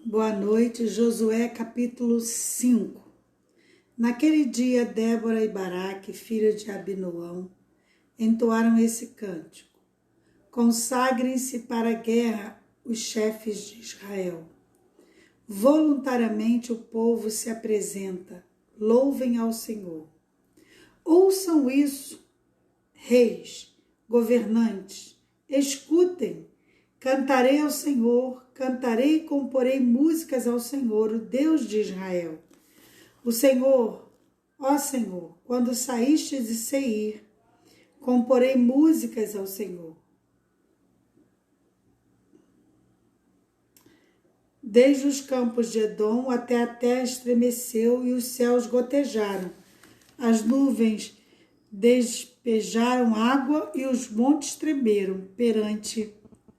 Boa noite, Josué capítulo 5. Naquele dia, Débora e Baraque, filho de Abinoão, entoaram esse cântico. Consagrem-se para a guerra os chefes de Israel. Voluntariamente o povo se apresenta, louvem ao Senhor. Ouçam isso, reis, governantes, escutem. Cantarei ao Senhor, cantarei e comporei músicas ao Senhor, o Deus de Israel. O Senhor, ó Senhor, quando saístes de Seir, comporei músicas ao Senhor. Desde os campos de Edom até a terra estremeceu e os céus gotejaram. As nuvens despejaram água e os montes tremeram perante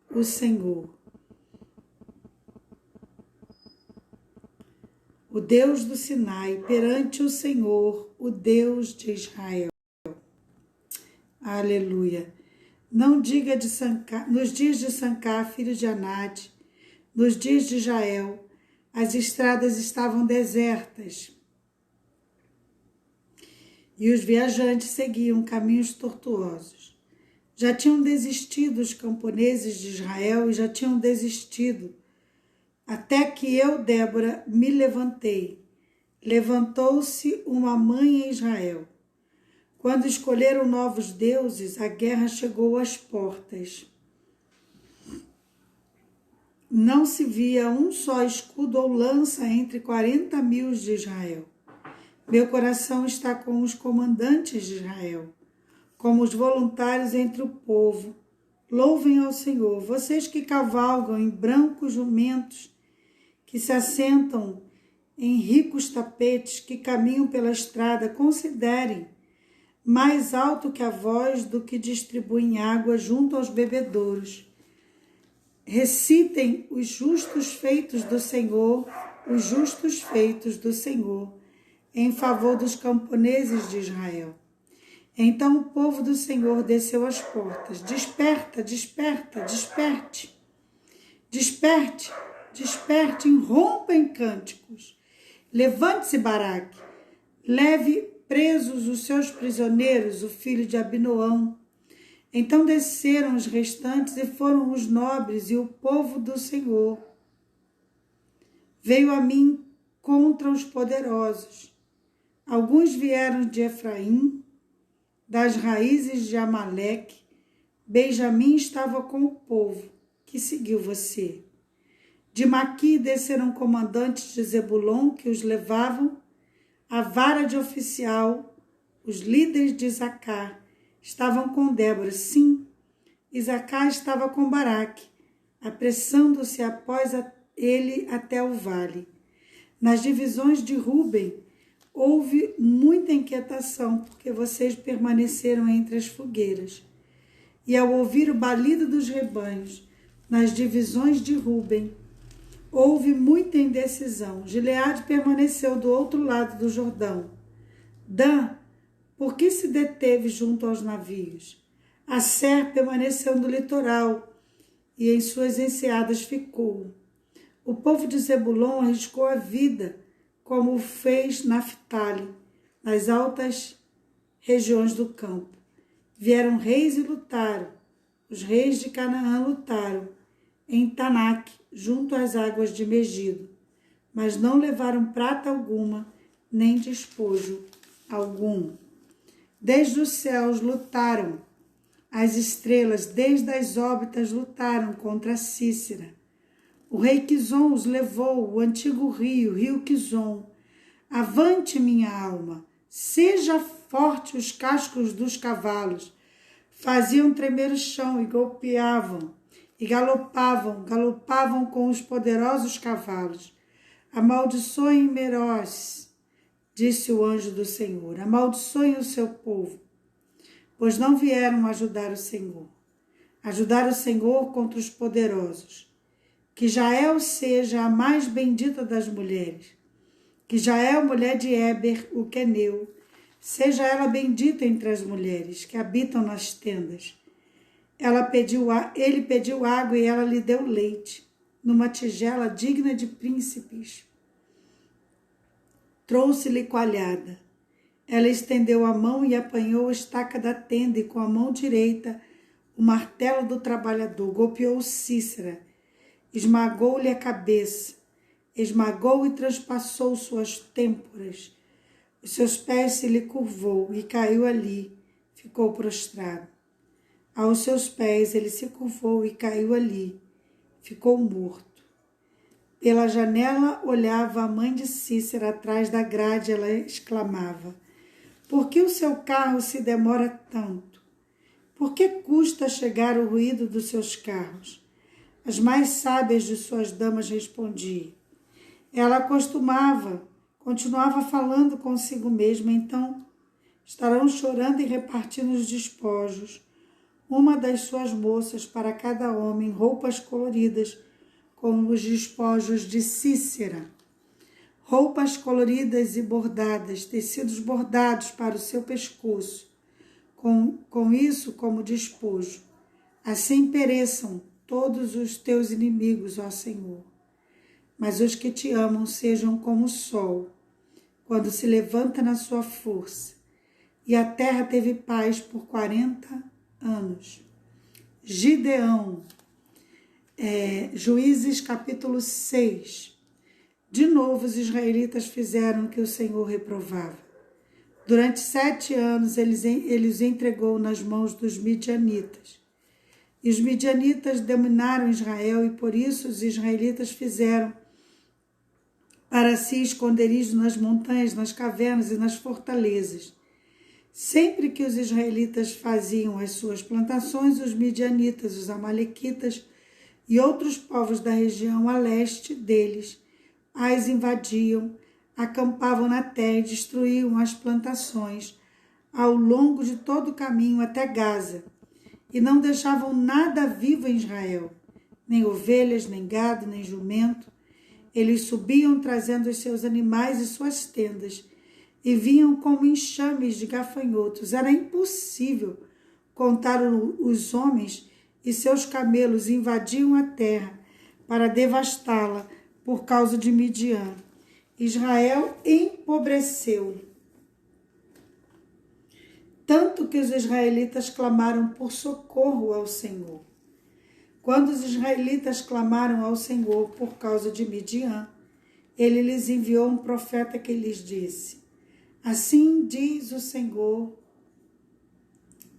o Senhor. O Deus do Sinai, perante o Senhor, o Deus de Israel. Aleluia. Não diga nos dias de Sancá, filho de Anate, nos dias de Israel, as estradas estavam desertas e os viajantes seguiam caminhos tortuosos. Já tinham desistido os camponeses de Israel e já tinham desistido, até que eu, Débora, me levantei. Levantou-se uma mãe em Israel. Quando escolheram novos deuses, a guerra chegou às portas. Não se via um só escudo ou lança entre 40.000 de Israel. Meu coração está com os comandantes de Israel, como os voluntários entre o povo. Louvem ao Senhor, vocês que cavalgam em brancos jumentos, que se assentam em ricos tapetes, que caminham pela estrada, considerem mais alto que a voz do que distribuem água junto aos bebedouros. Recitem os justos feitos do Senhor, os justos feitos do Senhor, em favor dos camponeses de Israel. Então o povo do Senhor desceu às portas. Desperta, desperta, desperte. Desperte, desperte, irrompa em cânticos. Levante-se, Baraque. Leve presos os seus prisioneiros, o filho de Abinoão. Então desceram os restantes e foram os nobres e o povo do Senhor. Veio a mim contra os poderosos. Alguns vieram de Efraim, das raízes de Amaleque. Benjamim estava com o povo que seguiu você. De Maqui desceram comandantes de Zebulon que os levavam. A vara de oficial, os líderes de Isacar, estavam com Débora. Sim, Isacar estava com Baraque, apressando-se após ele até o vale. Nas divisões de Ruben, houve muita inquietação, porque vocês permaneceram entre as fogueiras. E ao ouvir o balido dos rebanhos, nas divisões de Ruben, houve muita indecisão. Gileade permaneceu do outro lado do Jordão. Dan, por que se deteve junto aos navios? Asser permaneceu no litoral e em suas enseadas ficou. O povo de Zebulon arriscou a vida, como fez Naftali, nas altas regiões do campo. Vieram reis e lutaram. Os reis de Canaã lutaram em Tanak, junto às águas de Megido, mas não levaram prata alguma, nem despojo algum. Desde os céus lutaram, as estrelas, desde as órbitas lutaram contra Cícera. O rei Quizon os levou, o antigo rio Quizon. Avante, minha alma, seja forte os cascos dos cavalos. Faziam tremer o chão e golpeavam, e galopavam com os poderosos cavalos. Amaldiçoem Meroz, disse o anjo do Senhor, amaldiçoem o seu povo, pois não vieram ajudar o Senhor contra os poderosos. Que Jael seja a mais bendita das mulheres, que Jael, mulher de Éber, o queneu, seja ela bendita entre as mulheres que habitam nas tendas. Ele pediu água e ela lhe deu leite. numa tigela digna de príncipes. Trouxe-lhe coalhada. Ela estendeu a mão e apanhou a estaca da tenda, e com a mão direita o martelo do trabalhador. Golpeou Cícera, esmagou-lhe a cabeça, esmagou e transpassou suas têmporas. Os seus pés se lhe curvou e caiu ali, ficou prostrado. Aos seus pés ele se curvou e caiu ali, ficou morto. Pela janela olhava a mãe de Cícera atrás da grade, ela exclamava: por que o seu carro se demora tanto? Por que custa chegar o ruído dos seus carros? As mais sábias de suas damas respondiam. Ela continuava falando consigo mesma, então estarão chorando e repartindo os despojos. Uma das suas moças para cada homem, roupas coloridas, como os despojos de Cícera. Roupas coloridas e bordadas, tecidos bordados para o seu pescoço, com isso como despojo. Assim pereçam todos os teus inimigos, ó Senhor. Mas os que te amam sejam como o sol, quando se levanta na sua força. E a terra teve paz por 40 anos. Gideão, Juízes capítulo 6. De novo os israelitas fizeram o que o Senhor reprovava. Durante 7 anos ele os entregou nas mãos dos midianitas. E os midianitas dominaram Israel, e por isso os israelitas fizeram para si esconderijo nas montanhas, nas cavernas e nas fortalezas. Sempre que os israelitas faziam as suas plantações, os midianitas, os amalequitas e outros povos da região a leste deles as invadiam, acampavam na terra e destruíam as plantações ao longo de todo o caminho até Gaza, e não deixavam nada vivo em Israel, nem ovelhas, nem gado, nem jumento. Eles subiam trazendo os seus animais e suas tendas, e vinham como enxames de gafanhotos. Era impossível contar os homens, e seus camelos invadiam a terra para devastá-la por causa de Midian. Israel empobreceu, tanto que os israelitas clamaram por socorro ao Senhor. Quando os israelitas clamaram ao Senhor por causa de Midian, ele lhes enviou um profeta que lhes disse: assim diz o Senhor,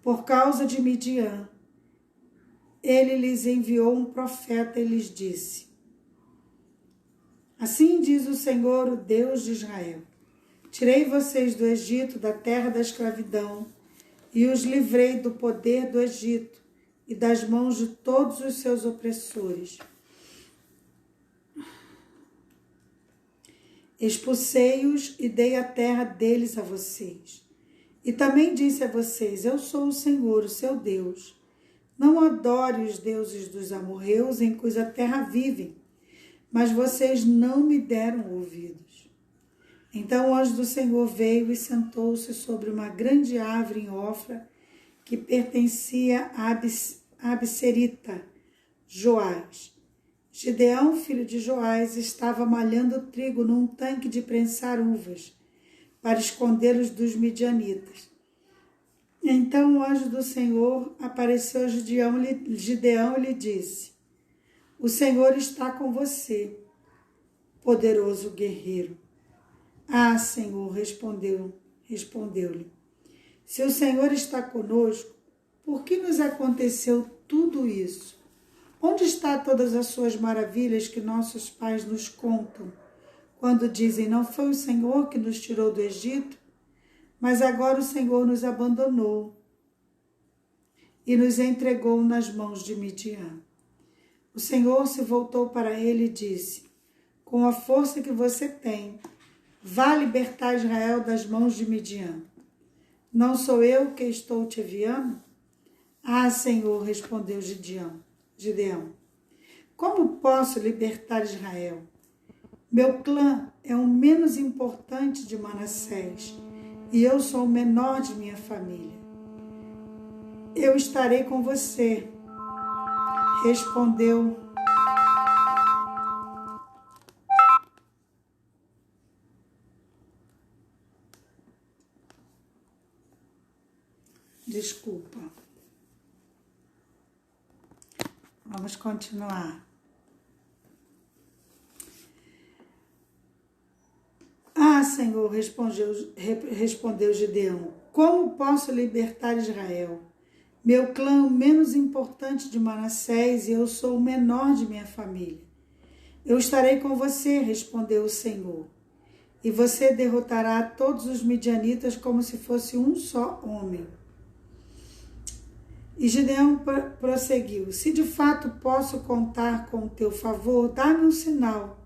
por causa de Midian, ele lhes enviou um profeta e lhes disse: assim diz o Senhor, o Deus de Israel: tirei vocês do Egito, da terra da escravidão, e os livrei do poder do Egito e das mãos de todos os seus opressores. Expulsei-os e dei a terra deles a vocês. E também disse a vocês: eu sou o Senhor, o seu Deus. Não adore os deuses dos amorreus em cuja terra vivem, mas vocês não me deram ouvidos. Então o anjo do Senhor veio e sentou-se sobre uma grande árvore em Ofra, que pertencia a Abserita, Joás. Gideão, filho de Joás, estava malhando trigo num tanque de prensar uvas, para escondê-los dos midianitas. Então o anjo do Senhor apareceu a Gideão e lhe disse: o Senhor está com você, poderoso guerreiro. Ah, Senhor, respondeu-lhe, se o Senhor está conosco, por que nos aconteceu tudo isso? Onde estão todas as suas maravilhas que nossos pais nos contam, quando dizem: não foi o Senhor que nos tirou do Egito? Mas agora o Senhor nos abandonou e nos entregou nas mãos de Midian. O Senhor se voltou para ele e disse: com a força que você tem, vá libertar Israel das mãos de Midian. Não sou eu que estou te enviando? Ah, Senhor, respondeu Gideão. Como posso libertar Israel? Meu clã é o menos importante de Manassés, e eu sou o menor de minha família. Eu estarei com você, respondeu desculpa. Vamos continuar. Ah, Senhor, respondeu Gideão, como posso libertar Israel? Meu clã é o menos importante de Manassés e eu sou o menor de minha família. Eu estarei com você, respondeu o Senhor, e você derrotará todos os midianitas como se fosse um só homem. E Gideão prosseguiu, se de fato posso contar com o teu favor, dá-me um sinal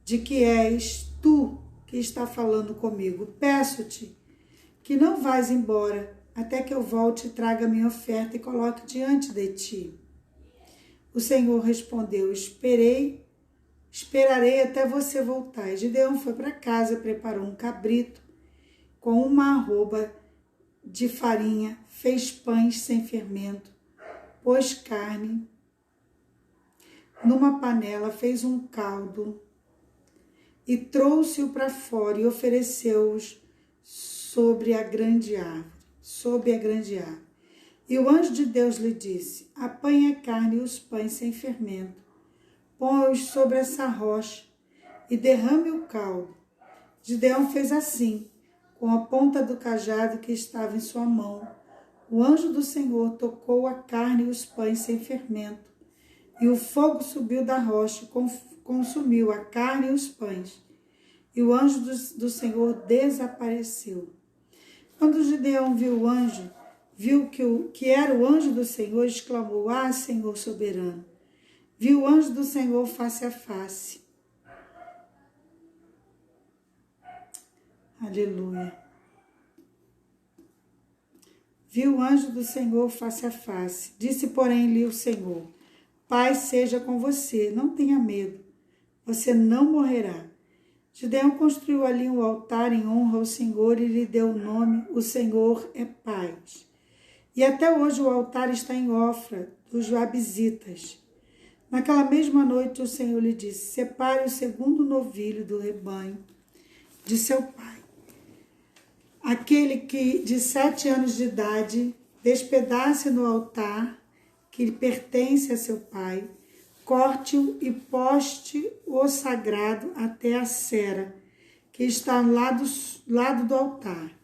de que és tu que está falando comigo. Peço-te que não vás embora até que eu volte e traga minha oferta e coloque diante de ti. O Senhor respondeu, esperarei até você voltar. E Gideão foi para casa, preparou um cabrito com uma arroba de farinha, fez pães sem fermento, pôs carne numa panela, fez um caldo e trouxe-o para fora e ofereceu-os sob a grande árvore. E o anjo de Deus lhe disse, apanhe a carne e os pães sem fermento, põe-os sobre essa rocha e derrame o caldo. Gideão fez assim, com a ponta do cajado que estava em sua mão. O anjo do Senhor tocou a carne e os pães sem fermento, e o fogo subiu da rocha e consumiu a carne e os pães. E o anjo do Senhor desapareceu. Quando Gideão viu o anjo, viu que era o anjo do Senhor, exclamou, ah, Senhor soberano. Viu o anjo do Senhor face a face. Aleluia. Viu o anjo do Senhor face a face. Disse, porém-lhe o Senhor, paz seja com você, não tenha medo, você não morrerá. Gideão construiu ali um altar em honra ao Senhor e lhe deu o nome, o Senhor é paz. E até hoje o altar está em Ofra dos Abizitas. Naquela mesma noite o Senhor lhe disse, separe o segundo novilho do rebanho de seu pai. Aquele que de 7 anos de idade despedace no altar que pertence a seu pai, corte-o e poste o sagrado até a cera, que está ao lado do altar.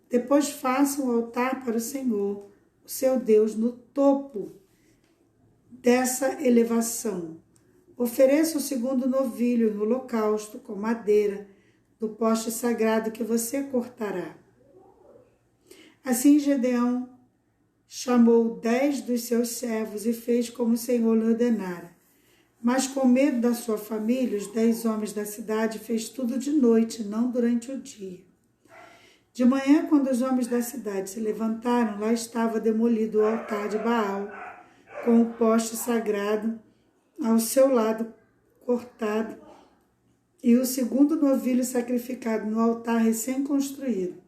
Depois faça um altar para o Senhor, o seu Deus, no topo dessa elevação. Ofereça o segundo novilho em holocausto com madeira do poste sagrado que você cortará. Assim Gideão chamou 10 dos seus servos e fez como o Senhor lhe ordenara. Mas com medo da sua família, os 10 homens da cidade fez tudo de noite, não durante o dia. De manhã, quando os homens da cidade se levantaram, lá estava demolido o altar de Baal, com o poste sagrado ao seu lado cortado, e o segundo novilho sacrificado no altar recém-construído.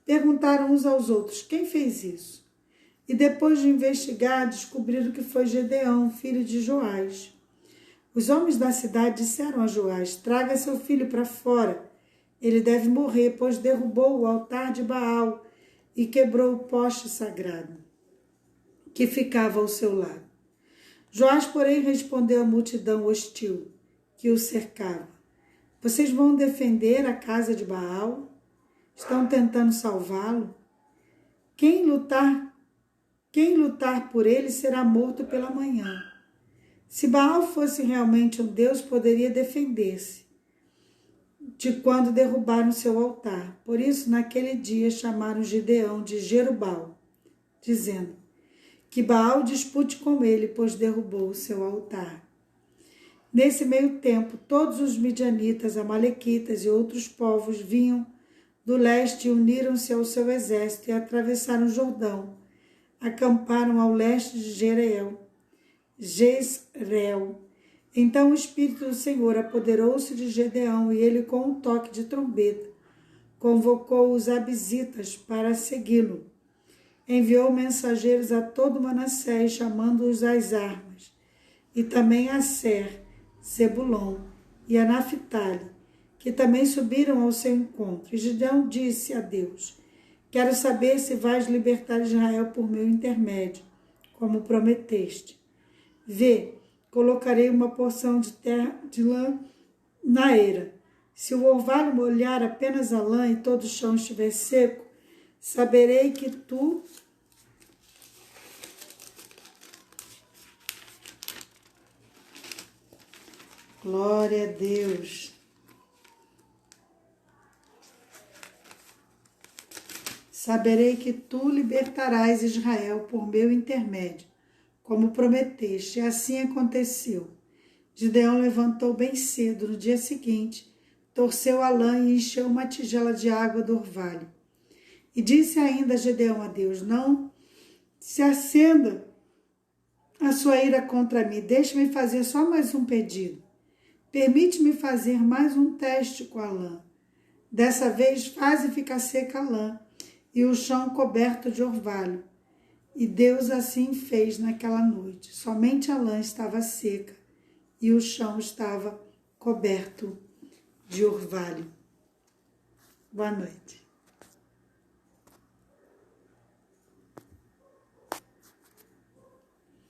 Perguntaram uns aos outros, quem fez isso? E depois de investigar, descobriram que foi Gideão, filho de Joás. Os homens da cidade disseram a Joás, traga seu filho para fora. Ele deve morrer, pois derrubou o altar de Baal e quebrou o poste sagrado que ficava ao seu lado. Joás, porém, respondeu à multidão hostil que o cercava. Vocês vão defender a casa de Baal? Estão tentando salvá-lo? Quem lutar por ele será morto pela manhã. Se Baal fosse realmente um Deus, poderia defender-se de quando derrubaram seu altar. Por isso, naquele dia, chamaram Gideão de Jerubal, dizendo que Baal dispute com ele, pois derrubou o seu altar. Nesse meio tempo, todos os midianitas, amalequitas e outros povos vinham do leste e uniram-se ao seu exército e atravessaram o Jordão. Acamparam ao leste de Jezreel. Então o Espírito do Senhor apoderou-se de Gideão e ele, com um toque de trombeta, convocou os abizitas para segui-lo. Enviou mensageiros a todo Manassés, chamando-os às armas, e também a Aser, Zebulon e a Naphtali, que também subiram ao seu encontro. E Gideão disse a Deus, Quero saber se vais libertar Israel por meu intermédio, como prometeste. Vê, colocarei uma porção de terra de lã na eira. Se o orvalho molhar apenas a lã e todo o chão estiver seco, saberei que tu glória a Deus. Saberei que tu libertarás Israel por meu intermédio, como prometeste. E assim aconteceu. Gideão levantou bem cedo no dia seguinte, torceu a lã e encheu uma tigela de água do orvalho. E disse ainda Gideão a Deus: não se acenda a sua ira contra mim, deixe-me fazer só mais um pedido. Permite-me fazer mais um teste com a lã. Dessa vez faze ficar seca a lã e o chão coberto de orvalho. E Deus assim fez naquela noite. Somente a lã estava seca e o chão estava coberto de orvalho. Boa noite.